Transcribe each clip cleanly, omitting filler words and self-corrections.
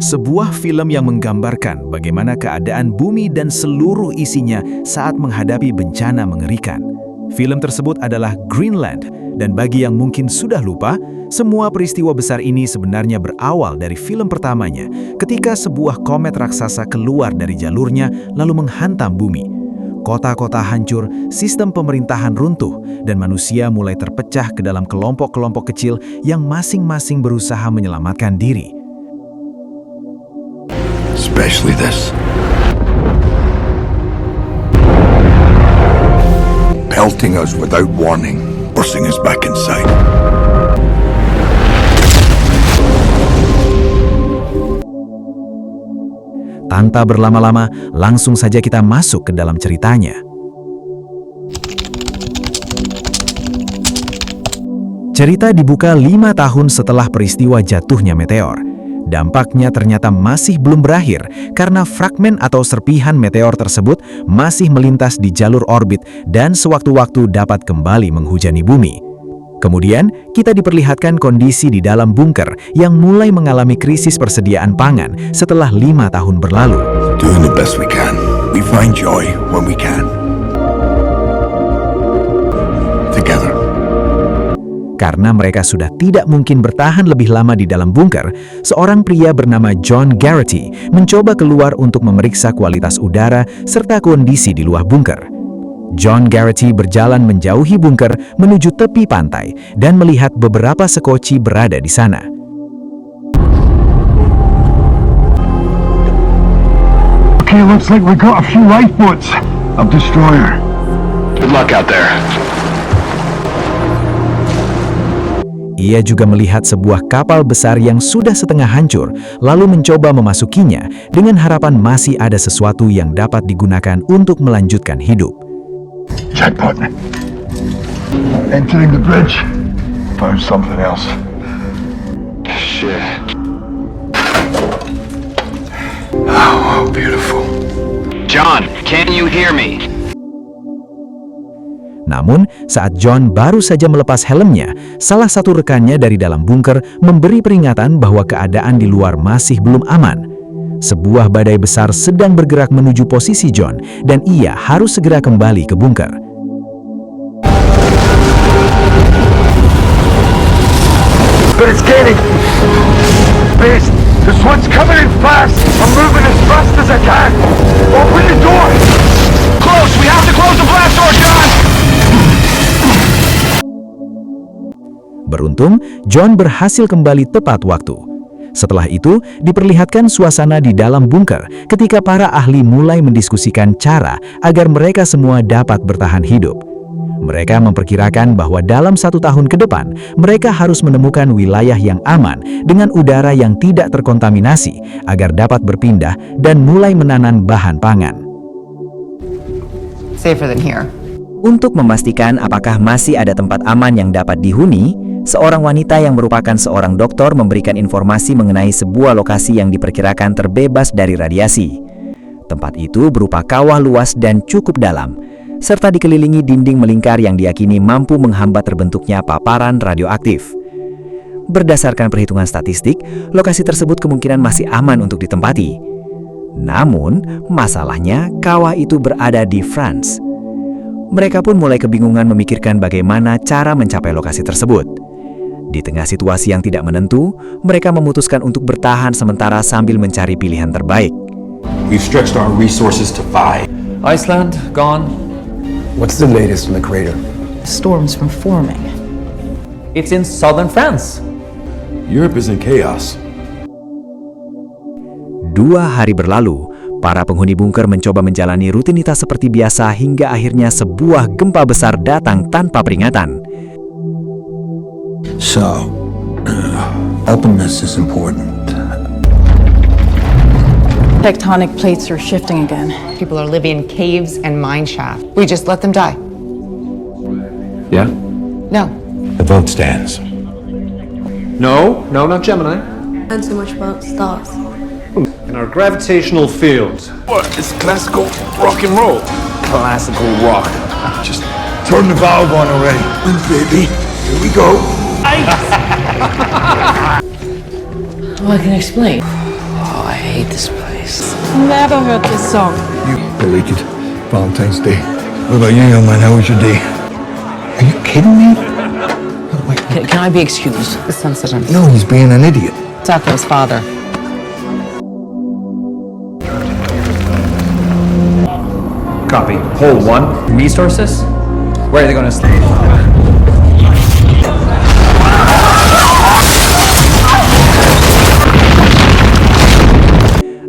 Sebuah film yang menggambarkan bagaimana keadaan bumi dan seluruh isinya saat menghadapi bencana mengerikan. Film tersebut adalah Greenland, dan bagi yang mungkin sudah lupa, semua peristiwa besar ini sebenarnya berawal dari film pertamanya ketika sebuah komet raksasa keluar dari jalurnya lalu menghantam bumi. Kota-kota hancur, sistem pemerintahan runtuh, dan manusia mulai terpecah ke dalam kelompok-kelompok kecil yang masing-masing berusaha menyelamatkan diri. Especially this. Pelting us without warning, forcing us back inside. Tanpa berlama-lama, langsung saja kita masuk ke dalam ceritanya. Cerita dibuka 5 tahun setelah peristiwa jatuhnya meteor. Dampaknya ternyata masih belum berakhir karena fragmen atau serpihan meteor tersebut masih melintas di jalur orbit dan sewaktu-waktu dapat kembali menghujani bumi. Kemudian, kita diperlihatkan kondisi di dalam bunker yang mulai mengalami krisis persediaan pangan setelah 5 tahun berlalu. Doing the best we can. We find joy when we can. Together. Karena mereka sudah tidak mungkin bertahan lebih lama di dalam bunker, seorang pria bernama John Garrity mencoba keluar untuk memeriksa kualitas udara serta kondisi di luar bunker. John Garrity berjalan menjauhi bunker menuju tepi pantai dan melihat beberapa sekoci berada di sana. Okay, looks like we got a few lifeboats. A destroyer. Good luck out there. Ia juga melihat sebuah kapal besar yang sudah setengah hancur, lalu mencoba memasukinya dengan harapan masih ada sesuatu yang dapat digunakan untuk melanjutkan hidup. Jackpot. Entering the bridge. Found something else. Shit. Oh, beautiful. John, can you hear me? Namun, saat John baru saja melepas helmnya, salah satu rekannya dari dalam bunker memberi peringatan bahwa keadaan di luar masih belum aman. Sebuah badai besar sedang bergerak menuju posisi John, dan ia harus segera kembali ke bunker. But it's gaining. Base, this one's coming in fast. I'm moving as fast as I can. Open the door. Close! We have to close the blast door, John! Beruntung, John berhasil kembali tepat waktu. Setelah itu, diperlihatkan suasana di dalam bunker ketika para ahli mulai mendiskusikan cara agar mereka semua dapat bertahan hidup. Mereka memperkirakan bahwa dalam 1 tahun ke depan, mereka harus menemukan wilayah yang aman dengan udara yang tidak terkontaminasi agar dapat berpindah dan mulai menanam bahan pangan. Safer than here. Untuk memastikan apakah masih ada tempat aman yang dapat dihuni, seorang wanita yang merupakan seorang dokter memberikan informasi mengenai sebuah lokasi yang diperkirakan terbebas dari radiasi. Tempat itu berupa kawah luas dan cukup dalam, serta dikelilingi dinding melingkar yang diyakini mampu menghambat terbentuknya paparan radioaktif. Berdasarkan perhitungan statistik, lokasi tersebut kemungkinan masih aman untuk ditempati. Namun, masalahnya kawah itu berada di France. Mereka pun mulai kebingungan memikirkan bagaimana cara mencapai lokasi tersebut. Di tengah situasi yang tidak menentu, mereka memutuskan untuk bertahan sementara sambil mencari pilihan terbaik. We've stretched our resources to 5. Iceland, gone. What's the latest on the crater? Storms from forming. It's in southern France. Europe is in chaos. 2 hari berlalu, para penghuni bunker mencoba menjalani rutinitas seperti biasa hingga akhirnya sebuah gempa besar datang tanpa peringatan. So, openness is important. Tectonic plates are shifting again. People are living in caves and mine shafts. We just let them die. Yeah? No. The vote stands. No, not Gemini. And so much about stars. In our gravitational field. What? It's classical rock and roll. Classical rock. Just turn the valve on already. Baby, here we go. Well, I can explain. Oh, I hate this place. Never heard this song. You belated Valentine's Day. What about you, young man? How was your day? Are you kidding me? No, wait. Can I be excused? This incident. No, he's being an idiot. It's after his father. Copy. Hole 1. Resources? Where are they going to sleep?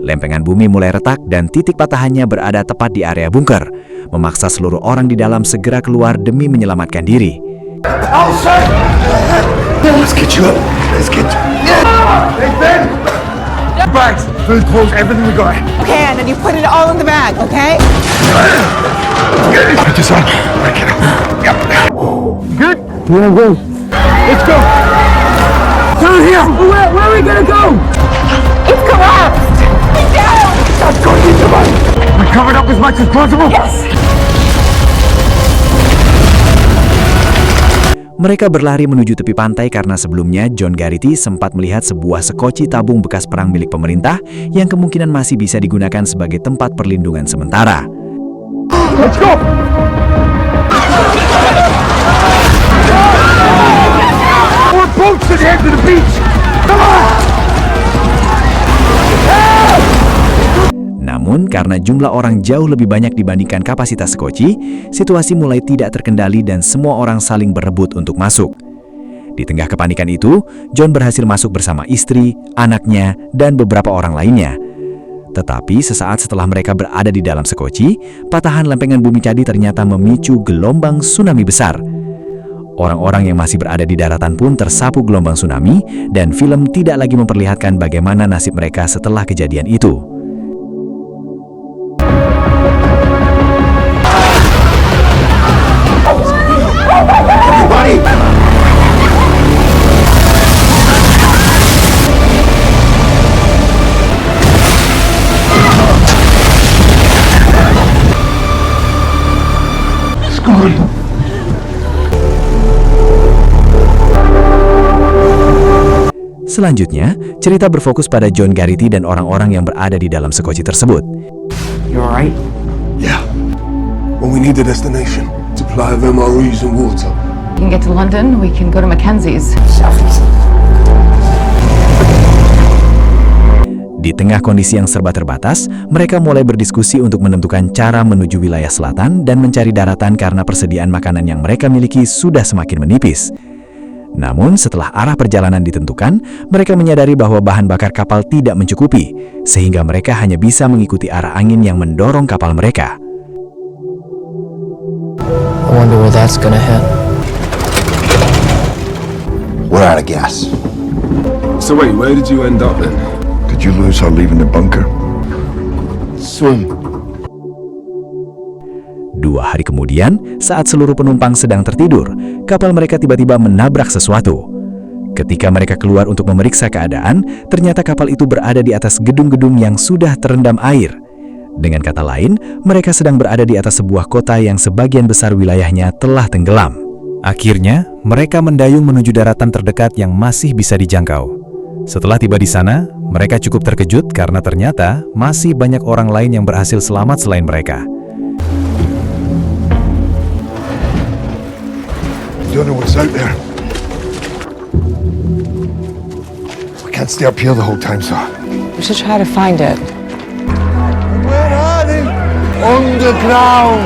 Lempengan bumi mulai retak dan titik patahannya berada tepat di area bunker, memaksa seluruh orang di dalam segera keluar demi menyelamatkan diri. Let's get you up. Let's get you. Hey, Ben! Bags, food, clothes, everything we got. Okay, and then you put it all in the bag, okay? Get this on. Right, get up. Yep. Good? Yeah, go. Let's go. Down here. Where are we gonna go? It's collapsed! Get down! Stop going into mine. We covered up as much as possible? Yes! Mereka berlari menuju tepi pantai karena sebelumnya John Garrity sempat melihat sebuah sekoci tabung bekas perang milik pemerintah yang kemungkinan masih bisa digunakan sebagai tempat perlindungan sementara. Let's go! More boats to the end of the beach! Come on! Namun, karena jumlah orang jauh lebih banyak dibandingkan kapasitas sekoci, situasi mulai tidak terkendali dan semua orang saling berebut untuk masuk. Di tengah kepanikan itu, John berhasil masuk bersama istri, anaknya, dan beberapa orang lainnya. Tetapi sesaat setelah mereka berada di dalam sekoci, patahan lempengan bumi Cadi ternyata memicu gelombang tsunami besar. Orang-orang yang masih berada di daratan pun tersapu gelombang tsunami, dan film tidak lagi memperlihatkan bagaimana nasib mereka setelah kejadian itu. Selanjutnya, cerita berfokus pada John Garrity dan orang-orang yang berada di dalam sekoci tersebut. You alright? Yeah. When we need a destination, supply of MREs and water. We can get to London, we can go to Mackenzie's. Di tengah kondisi yang serba terbatas, mereka mulai berdiskusi untuk menentukan cara menuju wilayah selatan dan mencari daratan karena persediaan makanan yang mereka miliki sudah semakin menipis. Namun, setelah arah perjalanan ditentukan, mereka menyadari bahwa bahan bakar kapal tidak mencukupi, sehingga mereka hanya bisa mengikuti arah angin yang mendorong kapal mereka. I wonder where that's gonna hit. We're out of gas. So wait, where did you end up then? Did you lose her leaving the bunker? Swim. 2 hari kemudian, saat seluruh penumpang sedang tertidur, kapal mereka tiba-tiba menabrak sesuatu. Ketika mereka keluar untuk memeriksa keadaan, ternyata kapal itu berada di atas gedung-gedung yang sudah terendam air. Dengan kata lain, mereka sedang berada di atas sebuah kota yang sebagian besar wilayahnya telah tenggelam. Akhirnya, mereka mendayung menuju daratan terdekat yang masih bisa dijangkau. Setelah tiba di sana, mereka cukup terkejut karena ternyata masih banyak orang lain yang berhasil selamat selain mereka. Don't know what's out there. We can't stay up here the whole time, sir. We should try to find it. Where are they? Underground.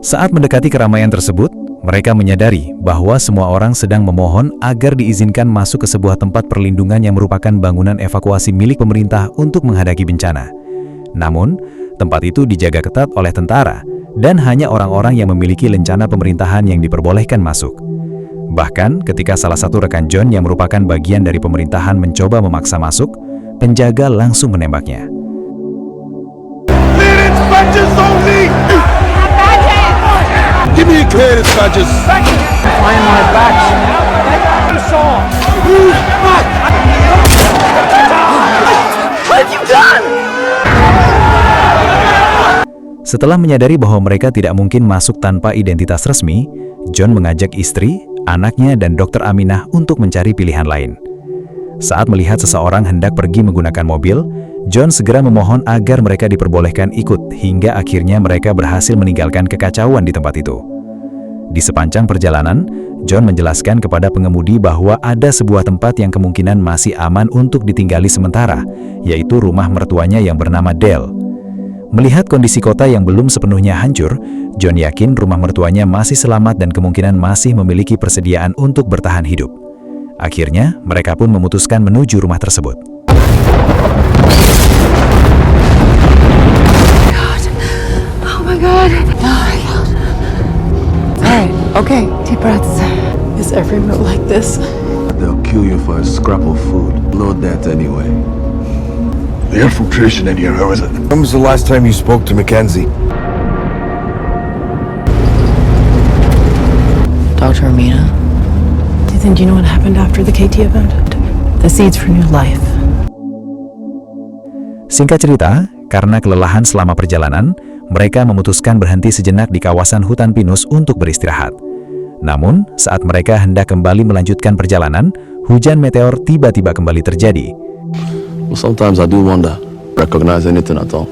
Saat mendekati keramaian tersebut, mereka menyadari bahwa semua orang sedang memohon agar diizinkan masuk ke sebuah tempat perlindungan yang merupakan bangunan evakuasi milik pemerintah untuk menghadapi bencana. Namun, tempat itu dijaga ketat oleh tentara dan hanya orang-orang yang memiliki lencana pemerintahan yang diperbolehkan masuk. Bahkan, ketika salah satu rekan John yang merupakan bagian dari pemerintahan mencoba memaksa masuk, penjaga langsung menembaknya. Clearance badges only! Give me a clearance badges! Find my badge. Move back! What have you done? Setelah menyadari bahwa mereka tidak mungkin masuk tanpa identitas resmi, John mengajak istri, anaknya, dan Dr. Aminah untuk mencari pilihan lain. Saat melihat seseorang hendak pergi menggunakan mobil, John segera memohon agar mereka diperbolehkan ikut hingga akhirnya mereka berhasil meninggalkan kekacauan di tempat itu. Di sepanjang perjalanan, John menjelaskan kepada pengemudi bahwa ada sebuah tempat yang kemungkinan masih aman untuk ditinggali sementara, yaitu rumah mertuanya yang bernama Dale. Melihat kondisi kota yang belum sepenuhnya hancur, John yakin rumah mertuanya masih selamat dan kemungkinan masih memiliki persediaan untuk bertahan hidup. Akhirnya, mereka pun memutuskan menuju rumah tersebut. Oh my god. Alright, okay, deep breaths. Is every meal like this? They'll kill you for a scrap of food. Load that anyway. The infiltration in here, how is it? When was the last time you spoke to Mackenzie? Dr. Amina? Do you think you know what happened after the KT event? The seeds for new life. Singkat cerita, karena kelelahan selama perjalanan, mereka memutuskan berhenti sejenak di kawasan hutan pinus untuk beristirahat. Namun, saat mereka hendak kembali melanjutkan perjalanan, hujan meteor tiba-tiba kembali terjadi. Well, sometimes I do wonder. Recognize anything at all?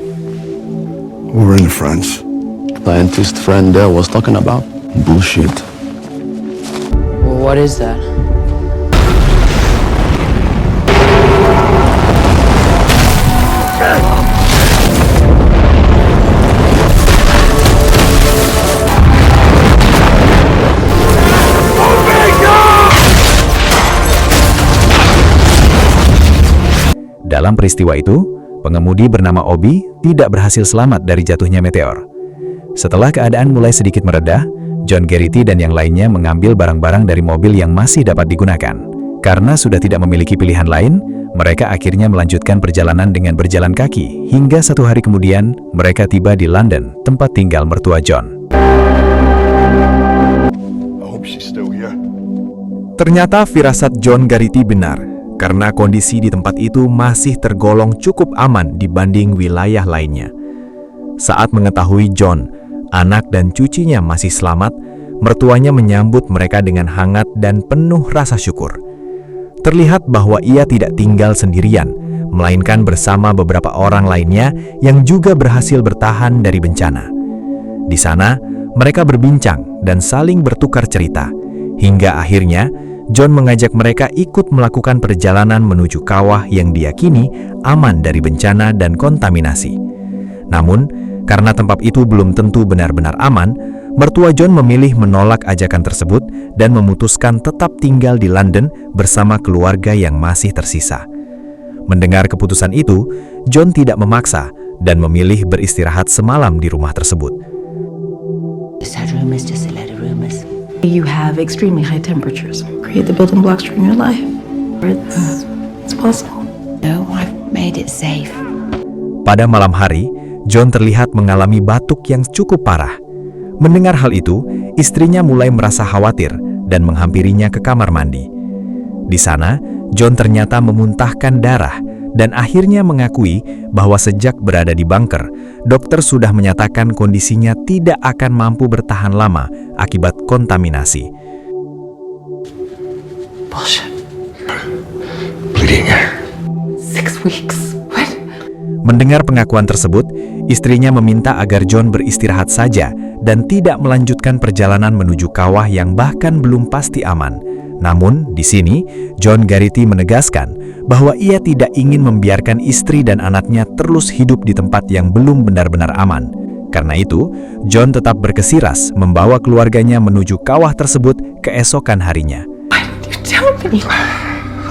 We were in France. Scientist friend there was talking about bullshit. Well, what is that? Dalam peristiwa itu, pengemudi bernama Obi tidak berhasil selamat dari jatuhnya meteor. Setelah keadaan mulai sedikit mereda, John Garrity dan yang lainnya mengambil barang-barang dari mobil yang masih dapat digunakan. Karena sudah tidak memiliki pilihan lain, mereka akhirnya melanjutkan perjalanan dengan berjalan kaki, hingga 1 hari kemudian mereka tiba di London, tempat tinggal mertua John. I hope she's still here. Ternyata firasat John Garrity benar, karena kondisi di tempat itu masih tergolong cukup aman dibanding wilayah lainnya. Saat mengetahui John, anak dan cucunya masih selamat, mertuanya menyambut mereka dengan hangat dan penuh rasa syukur. Terlihat bahwa ia tidak tinggal sendirian, melainkan bersama beberapa orang lainnya yang juga berhasil bertahan dari bencana. Di sana, mereka berbincang dan saling bertukar cerita, hingga akhirnya John mengajak mereka ikut melakukan perjalanan menuju kawah yang diyakini aman dari bencana dan kontaminasi. Namun, karena tempat itu belum tentu benar-benar aman, mertua John memilih menolak ajakan tersebut dan memutuskan tetap tinggal di London bersama keluarga yang masih tersisa. Mendengar keputusan itu, John tidak memaksa dan memilih beristirahat semalam di rumah tersebut. You have extremely high temperatures. Create the building blocks for new life. It's possible. No, I've made it safe. Pada malam hari, John terlihat mengalami batuk yang cukup parah. Mendengar hal itu, istrinya mulai merasa khawatir dan menghampirinya ke kamar mandi. Di sana, John ternyata memuntahkan darah dan akhirnya mengakui bahwa sejak berada di bunker, dokter sudah menyatakan kondisinya tidak akan mampu bertahan lama akibat kontaminasi. Bullshit. Bleeding. 6 weeks. What? Mendengar pengakuan tersebut, istrinya meminta agar John beristirahat saja dan tidak melanjutkan perjalanan menuju kawah yang bahkan belum pasti aman. Namun, di sini, John Garrity menegaskan bahwa ia tidak ingin membiarkan istri dan anaknya terus hidup di tempat yang belum benar-benar aman. Karena itu, John tetap berkesiras membawa keluarganya menuju kawah tersebut keesokan harinya. You tell me.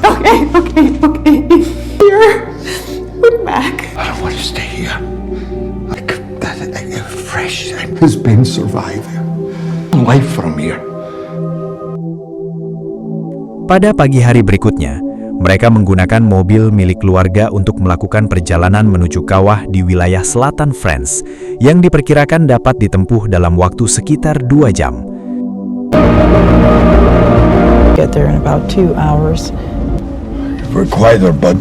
Okay. Here. We're back. I don't want to stay here. Fresh has been surviving. Life from here. Pada pagi hari berikutnya, mereka menggunakan mobil milik keluarga untuk melakukan perjalanan menuju kawah di wilayah selatan France yang diperkirakan dapat ditempuh dalam waktu sekitar 2 jam. Get there in about 2 hours. We're quieter, but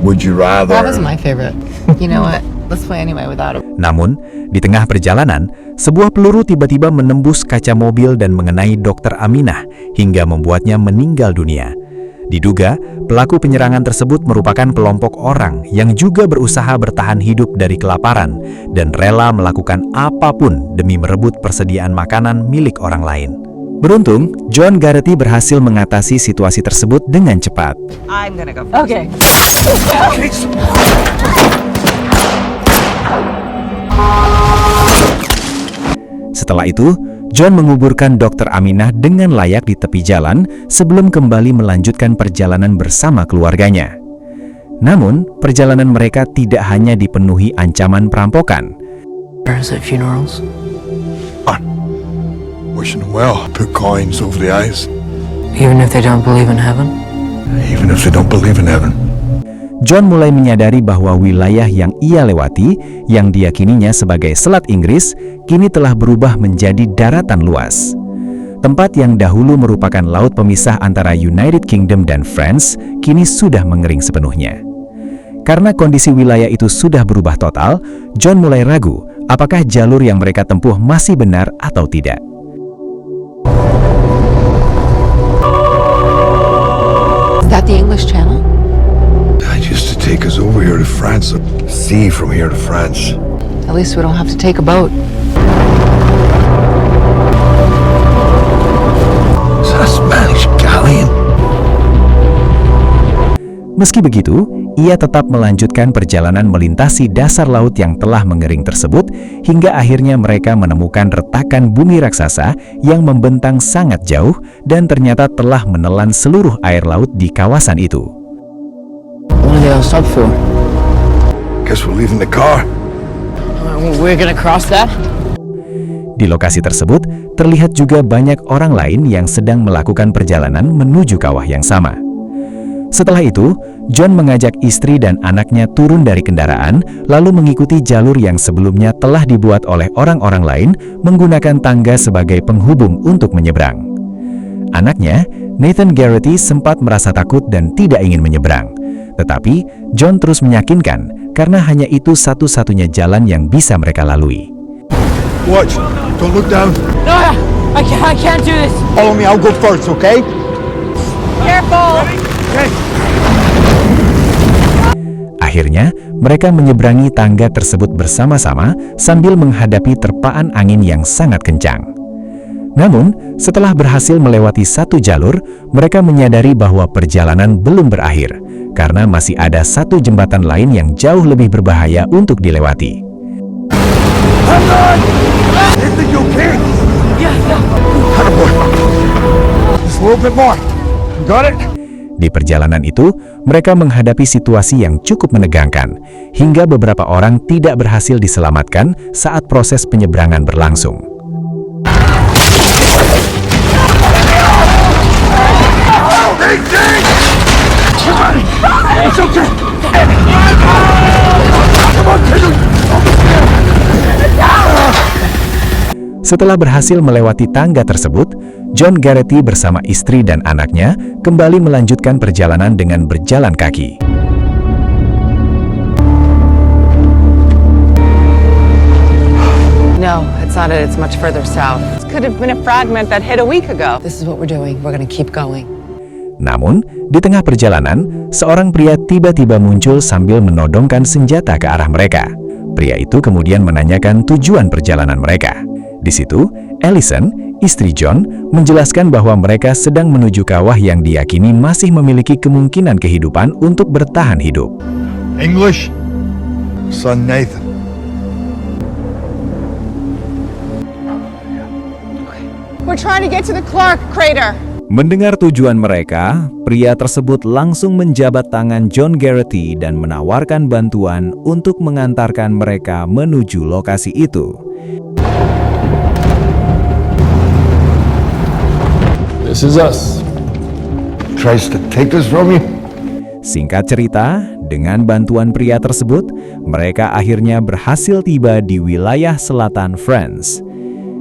would you rather? That was my favorite. You know what? Let's play anyway without it. Namun, di tengah perjalanan, sebuah peluru tiba-tiba menembus kaca mobil dan mengenai Dr. Aminah hingga membuatnya meninggal dunia. Diduga, pelaku penyerangan tersebut merupakan kelompok orang yang juga berusaha bertahan hidup dari kelaparan dan rela melakukan apapun demi merebut persediaan makanan milik orang lain. Beruntung, John Garrity berhasil mengatasi situasi tersebut dengan cepat. Okay. Setelah itu, John menguburkan Dr. Aminah dengan layak di tepi jalan sebelum kembali melanjutkan perjalanan bersama keluarganya. Namun, perjalanan mereka tidak hanya dipenuhi ancaman perampokan. Is it funerals? Wishing them well. Put coins over the eyes. Even if they don't believe in heaven? Even if they don't believe in heaven. John mulai menyadari bahwa wilayah yang ia lewati, yang diyakininya sebagai Selat Inggris, kini telah berubah menjadi daratan luas. Tempat yang dahulu merupakan laut pemisah antara United Kingdom dan France, kini sudah mengering sepenuhnya. Karena kondisi wilayah itu sudah berubah total, John mulai ragu apakah jalur yang mereka tempuh masih benar atau tidak. Is that the English Channel? That used to take us over here to France. Sea from here to France. At least we don't have to take a boat. Is that a Spanish galleon? Meski begitu, ia tetap melanjutkan perjalanan melintasi dasar laut yang telah mengering tersebut hingga akhirnya mereka menemukan retakan bumi raksasa yang membentang sangat jauh dan ternyata telah menelan seluruh air laut di kawasan itu. What are they all stopped for? Guess we're leaving the car. We're gonna cross that? Di lokasi tersebut, terlihat juga banyak orang lain yang sedang melakukan perjalanan menuju kawah yang sama. Setelah itu, John mengajak istri dan anaknya turun dari kendaraan, lalu mengikuti jalur yang sebelumnya telah dibuat oleh orang-orang lain menggunakan tangga sebagai penghubung untuk menyeberang. Anaknya, Nathan Garrity, sempat merasa takut dan tidak ingin menyeberang. Tetapi, John terus meyakinkan karena hanya itu satu-satunya jalan yang bisa mereka lalui. Watch. Don't look down. No, I can't do this. Follow me. I'll go first, okay? Careful. Akhirnya, mereka menyeberangi tangga tersebut bersama-sama sambil menghadapi terpaan angin yang sangat kencang. Namun, setelah berhasil melewati satu jalur, mereka menyadari bahwa perjalanan belum berakhir, karena masih ada satu jembatan lain yang jauh lebih berbahaya untuk dilewati. Hang on! Nathan, you okay? Yeah. Attaboy. Just a little bit more. Got it? Di perjalanan itu, mereka menghadapi situasi yang cukup menegangkan, hingga beberapa orang tidak berhasil diselamatkan saat proses penyeberangan berlangsung. It's okay. Setelah berhasil melewati tangga tersebut, John Garrity bersama istri dan anaknya kembali melanjutkan perjalanan dengan berjalan kaki. No, it's not it. It's much further south. This could have been a fragment that hit a week ago. This is what we're doing. We're gonna keep going. Namun, di tengah perjalanan, seorang pria tiba-tiba muncul sambil menodongkan senjata ke arah mereka. Pria itu kemudian menanyakan tujuan perjalanan mereka. Di situ, Allison, istri John, menjelaskan bahwa mereka sedang menuju kawah yang diyakini masih memiliki kemungkinan kehidupan untuk bertahan hidup. English? Son Nathan. We're trying to get to the Clark crater. Mendengar tujuan mereka, pria tersebut langsung menjabat tangan John Garrity dan menawarkan bantuan untuk mengantarkan mereka menuju lokasi itu. This is us. Tries to take us from you? Singkat cerita, dengan bantuan pria tersebut, mereka akhirnya berhasil tiba di wilayah selatan France.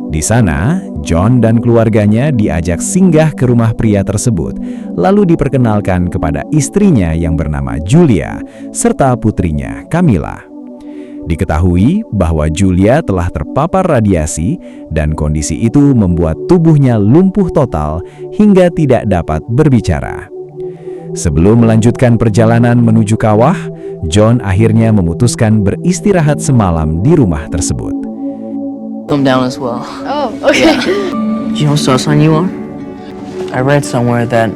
Di sana, John dan keluarganya diajak singgah ke rumah pria tersebut, lalu diperkenalkan kepada istrinya yang bernama Julia, serta putrinya Camilla. Diketahui bahwa Julia telah terpapar radiasi dan kondisi itu membuat tubuhnya lumpuh total hingga tidak dapat berbicara. Sebelum melanjutkan perjalanan menuju kawah, John akhirnya memutuskan beristirahat semalam di rumah tersebut. I'm down as well. Oh, okay. Do you know what star sign you are? I read somewhere that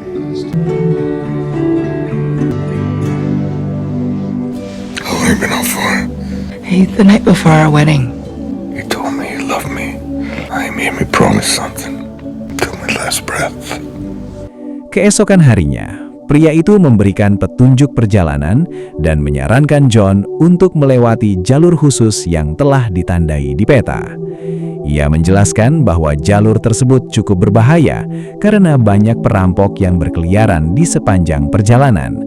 How long have you been out for? Hey, the night before our wedding. You told me you love me. I made me promise something. Till my last breath. Keesokan harinya, pria itu memberikan petunjuk perjalanan dan menyarankan John untuk melewati jalur khusus yang telah ditandai di peta. Ia menjelaskan bahwa jalur tersebut cukup berbahaya karena banyak perampok yang berkeliaran di sepanjang perjalanan.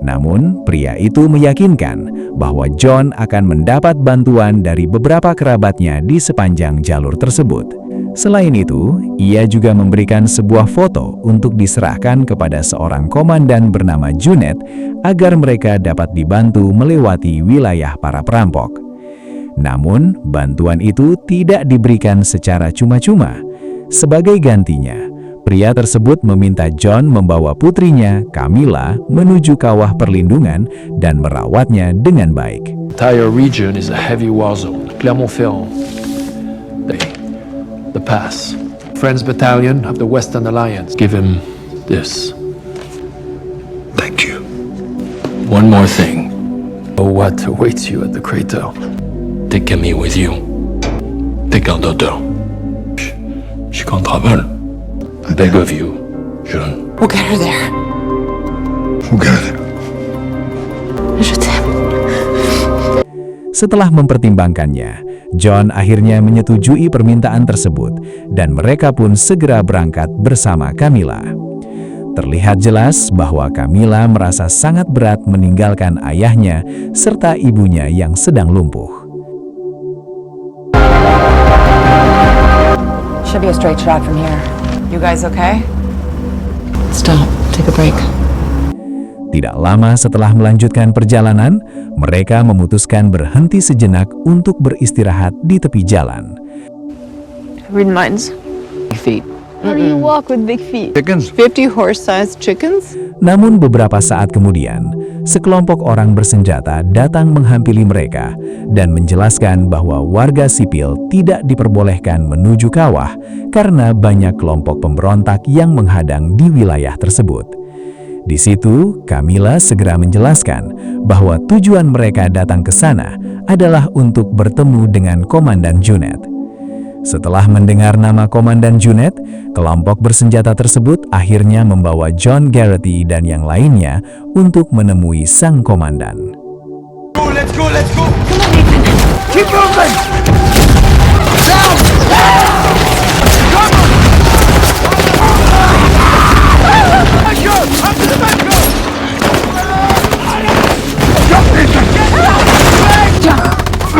Namun, pria itu meyakinkan bahwa John akan mendapat bantuan dari beberapa kerabatnya di sepanjang jalur tersebut. Selain itu, ia juga memberikan sebuah foto untuk diserahkan kepada seorang komandan bernama Junet agar mereka dapat dibantu melewati wilayah para perampok. Namun, bantuan itu tidak diberikan secara cuma-cuma. Sebagai gantinya, pria tersebut meminta John membawa putrinya, Camilla, menuju kawah perlindungan dan merawatnya dengan baik. Entire region is a heavy war zone. Clermont-Ferrand. The pass. Friends Battalion of the Western Alliance. Give him this. Thank you. One more thing. Know what awaits you at the crater. Take Camille with you. Take our daughter. She can't travel. I beg of you, John. We'll get her there. Who got it? Je t'aime. Setelah mempertimbangkannya, John akhirnya menyetujui permintaan tersebut dan mereka pun segera berangkat bersama Camilla. Terlihat jelas bahwa Camilla merasa sangat berat meninggalkan ayahnya serta ibunya yang sedang lumpuh. Should be a straight shot from here. You guys okay? Stop. Take a break. Tidak lama setelah melanjutkan perjalanan, mereka memutuskan berhenti sejenak untuk beristirahat di tepi jalan. Read minds. feet. How do you walk with big feet? Chickens? 50 horse-sized chickens? Namun beberapa saat kemudian, sekelompok orang bersenjata datang menghampiri mereka dan menjelaskan bahwa warga sipil tidak diperbolehkan menuju kawah karena banyak kelompok pemberontak yang menghadang di wilayah tersebut. Di situ, Camilla segera menjelaskan bahwa tujuan mereka datang ke sana adalah untuk bertemu dengan Komandan Junet. Setelah mendengar nama Komandan Junet, kelompok bersenjata tersebut akhirnya membawa John Garrity dan yang lainnya untuk menemui sang komandan. Let's go, let's go! Come on, Nathan. Keep moving!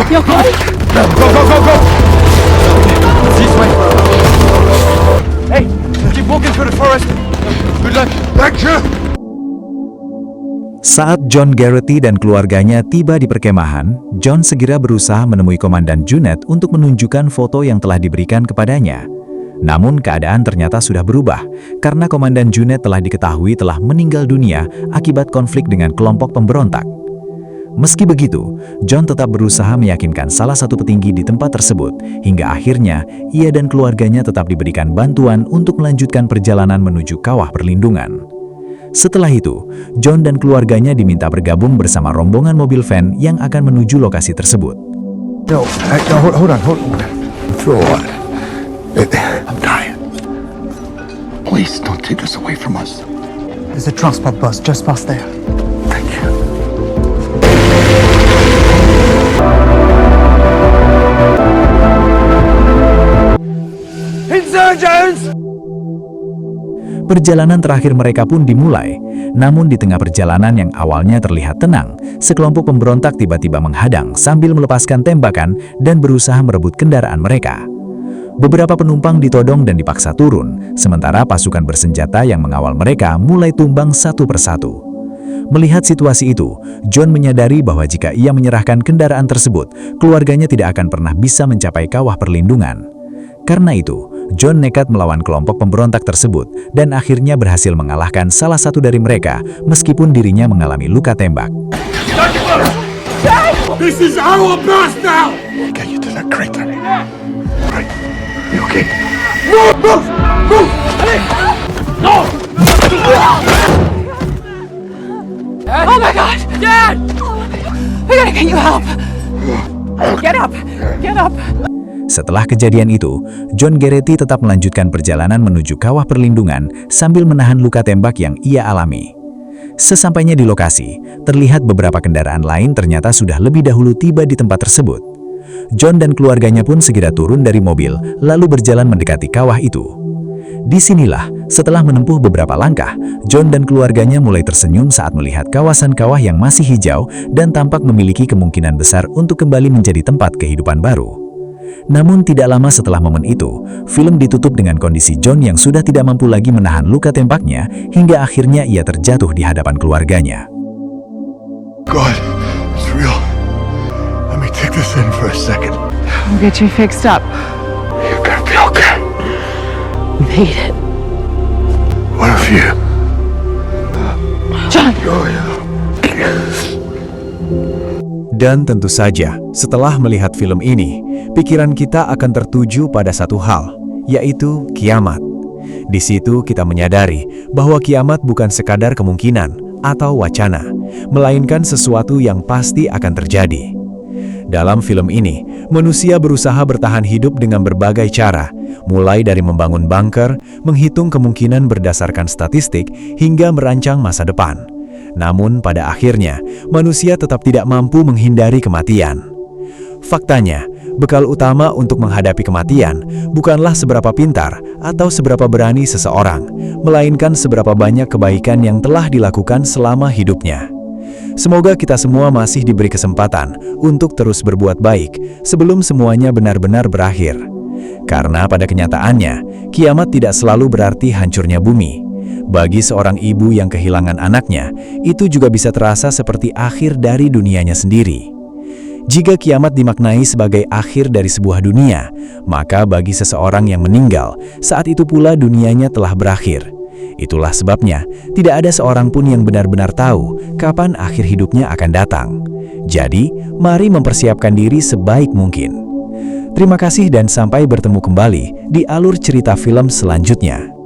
You okay? Go, go, go, go! This way. Hey, keep walking through the forest. Good luck. Thank you! Saat John Garrity dan keluarganya tiba di perkemahan, John segera berusaha menemui Komandan Junet untuk menunjukkan foto yang telah diberikan kepadanya. Namun keadaan ternyata sudah berubah, karena Komandan Junet telah diketahui telah meninggal dunia akibat konflik dengan kelompok pemberontak. Meski begitu, John tetap berusaha meyakinkan salah satu petinggi di tempat tersebut, hingga akhirnya ia dan keluarganya tetap diberikan bantuan untuk melanjutkan perjalanan menuju kawah perlindungan. Setelah itu, John dan keluarganya diminta bergabung bersama rombongan mobil van yang akan menuju lokasi tersebut. No, hold on. Through what? I'm dying. Please don't take us away from us. There's a transport bus just past there. Thank you. Insurgents! Perjalanan terakhir mereka pun dimulai, namun di tengah perjalanan yang awalnya terlihat tenang, sekelompok pemberontak tiba-tiba menghadang sambil melepaskan tembakan dan berusaha merebut kendaraan mereka. Beberapa penumpang ditodong dan dipaksa turun, sementara pasukan bersenjata yang mengawal mereka mulai tumbang satu persatu. Melihat situasi itu, John menyadari bahwa jika ia menyerahkan kendaraan tersebut, keluarganya tidak akan pernah bisa mencapai kawah perlindungan. Karena itu, John nekat melawan kelompok pemberontak tersebut dan akhirnya berhasil mengalahkan salah satu dari mereka meskipun dirinya mengalami luka tembak. This is our boss now! Get you to that crater. Right. You okay? Move! Move! Move! No! Oh my God! Dad! We gotta get you help! Get up! Get up! Setelah kejadian itu, John Garrity tetap melanjutkan perjalanan menuju kawah perlindungan sambil menahan luka tembak yang ia alami. Sesampainya di lokasi, terlihat beberapa kendaraan lain ternyata sudah lebih dahulu tiba di tempat tersebut. John dan keluarganya pun segera turun dari mobil, lalu berjalan mendekati kawah itu. Disinilah, setelah menempuh beberapa langkah, John dan keluarganya mulai tersenyum saat melihat kawasan kawah yang masih hijau dan tampak memiliki kemungkinan besar untuk kembali menjadi tempat kehidupan baru. Namun tidak lama setelah momen itu, film ditutup dengan kondisi John yang sudah tidak mampu lagi menahan luka tembaknya hingga akhirnya ia terjatuh di hadapan keluarganya. God, it's real. Let me take this in for a second. We'll get you fixed up. You're gonna be okay. We made it. One of you. John! Oh, yeah. Dan tentu saja, setelah melihat film ini, pikiran kita akan tertuju pada satu hal, yaitu kiamat. Di situ kita menyadari bahwa kiamat bukan sekadar kemungkinan atau wacana, melainkan sesuatu yang pasti akan terjadi. Dalam film ini, manusia berusaha bertahan hidup dengan berbagai cara, mulai dari membangun bunker, menghitung kemungkinan berdasarkan statistik, hingga merancang masa depan. Namun pada akhirnya, manusia tetap tidak mampu menghindari kematian. Faktanya, bekal utama untuk menghadapi kematian bukanlah seberapa pintar atau seberapa berani seseorang, melainkan seberapa banyak kebaikan yang telah dilakukan selama hidupnya. Semoga kita semua masih diberi kesempatan untuk terus berbuat baik sebelum semuanya benar-benar berakhir. Karena pada kenyataannya, kiamat tidak selalu berarti hancurnya bumi. Bagi seorang ibu yang kehilangan anaknya, itu juga bisa terasa seperti akhir dari dunianya sendiri. Jika kiamat dimaknai sebagai akhir dari sebuah dunia, maka bagi seseorang yang meninggal, saat itu pula dunianya telah berakhir. Itulah sebabnya, tidak ada seorang pun yang benar-benar tahu kapan akhir hidupnya akan datang. Jadi, mari mempersiapkan diri sebaik mungkin. Terima kasih dan sampai bertemu kembali di alur cerita film selanjutnya.